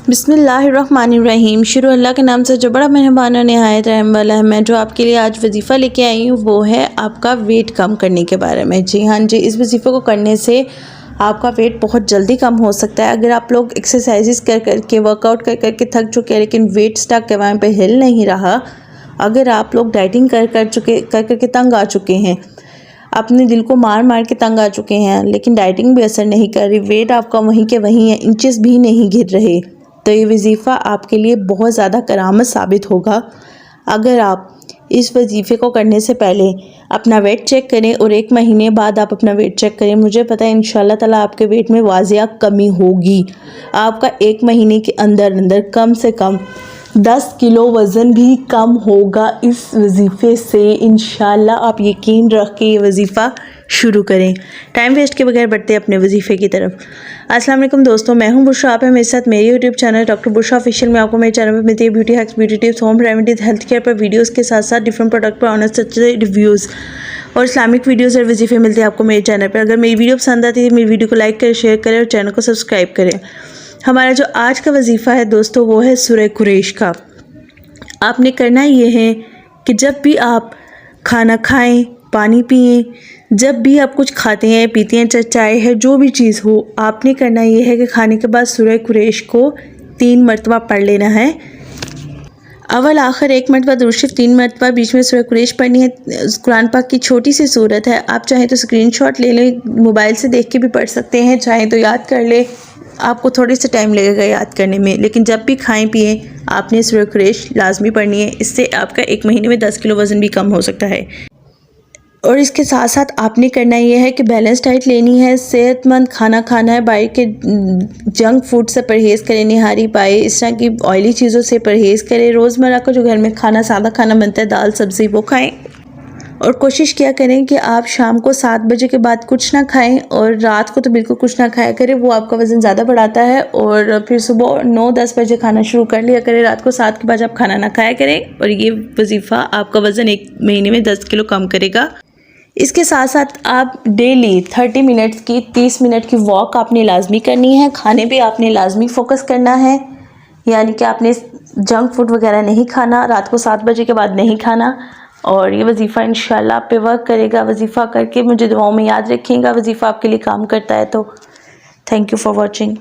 बिस्मिल्लाहिर्रहमानिर्रहीम। शुरू अल्लाह के नाम से जो बड़ा मेहरबान और नहायत रहम वाला है। मैं जो आपके लिए आज वजीफ़ा लेके आई हूँ वो है आपका वेट कम करने के बारे में। जी हाँ जी, इस वजीफ़े को करने से आपका वेट बहुत जल्दी कम हो सकता है। अगर आप लोग एक्सरसाइजेस कर करके वर्कआउट कर करके थक चुके हैं लेकिन वेट स्टक के वहाँ पे हिल नहीं रहा, अगर आप लोग डाइटिंग कर करके तंग आ चुके हैं, अपने दिल को मार मार के तंग आ चुके हैं लेकिन डाइटिंग भी असर नहीं कर रही, वेट आपका वहीं के वहीं है, इंचेस भी नहीं गिर रहे, तो ये वजीफ़ा आपके लिए बहुत ज़्यादा करामत साबित होगा। अगर आप इस वजीफ़े को करने से पहले अपना वेट चेक करें और 1 महीने बाद आप अपना वेट चेक करें, मुझे पता है इंशाल्लाह ताला आपके वेट में वाज़िया कमी होगी। आपका 1 महीने के अंदर अंदर कम से कम 10 किलो वज़न भी कम होगा इस वजीफ़े से। इंशाल्लाह आप यकीन रख के ये वजीफ़ा शुरू करें। टाइम वेस्ट के बगैर बढ़ते हैं अपने वजीफ़े की तरफ। अस्सलाम वालेकुम दोस्तों, मैं हूं बुशरा। आप हैं मेरे साथ मेरे YouTube channel doctor Bushra official में। आपको मेरे चैनल पर मिलती है beauty hacks, beauty tips, home remedies, health care पर वीडियोस के साथ साथ डिफरेंट प्रोडक्ट पर ऑनेस्ट अच्छे रिव्यूज़ और इस्लामिक वीडियोज़ और वजीफ़े मिलते हैं आपको मेरे चैनल पर। अगर मेरी वीडियो पसंद आती है मेरी वीडियो को लाइक करें, शेयर करें और चैनल को सब्सक्राइब करें। हमारा जो आज का वजीफ़ा है दोस्तों वो है सूरह कुरैश का। आपने करना ये है कि जब भी आप खाना खाएं, पानी पिएं, जब भी आप कुछ खाते हैं पीते हैं, चाय है, जो भी चीज़ हो, आपने करना ये है कि खाने के बाद सूरह कुरैश को 3 मरतबा पढ़ लेना है। अव्वल आखिर 1 मरतबा दुरूद शरीफ, 3 मरतबा बीच में सूरह कुरैश पढ़नी है। कुरान पाक की छोटी सी सूरत है, आप चाहें तो स्क्रीनशॉट ले लें, मोबाइल से देख के भी पढ़ सकते हैं, चाहें तो याद कर ले, आपको थोड़ी सा टाइम लगेगा याद करने में, लेकिन जब भी खाएं पिएं आपने सूरह कुरैश लाजमी पढ़नी है। इससे आपका 1 महीने में 10 किलो वज़न भी कम हो सकता है। और इसके साथ साथ आपने करना ये है कि बैलेंस डाइट लेनी है, सेहतमंद खाना खाना है, बाहर के जंक फूड से परहेज़ करें, निहारी पाए, इस तरह की ऑयली चीज़ों से परहेज़ करें। रोज़मर्रा का जो घर में खाना सादा खाना बनता है, दाल सब्ज़ी, वो खाएं। और कोशिश किया करें कि आप शाम को 7 बजे के बाद कुछ ना खाएं और रात को तो बिल्कुल कुछ ना खाया करें, वो आपका वज़न ज़्यादा बढ़ाता है। और फिर सुबह 9-10 बजे खाना शुरू कर लिया करें, रात को 7 के बाद आप खाना ना खाया करें। और ये वजीफ़ा आपका वज़न 1 महीने में 10 किलो कम करेगा। इसके साथ साथ आप डेली 30 मिनट्स की 30 मिनट की वॉक आपने लाजमी करनी है। खाने पे आपने लाजमी फ़ोकस करना है, यानी कि आपने जंक फूड वगैरह नहीं खाना, रात को 7 बजे के बाद नहीं खाना। और ये वजीफ़ा इंशाल्लाह आप पे वर्क करेगा। वजीफ़ा करके मुझे दुआओं में याद रखिएगा, वजीफ़ा आपके लिए काम करता है तो। Thank you for watching.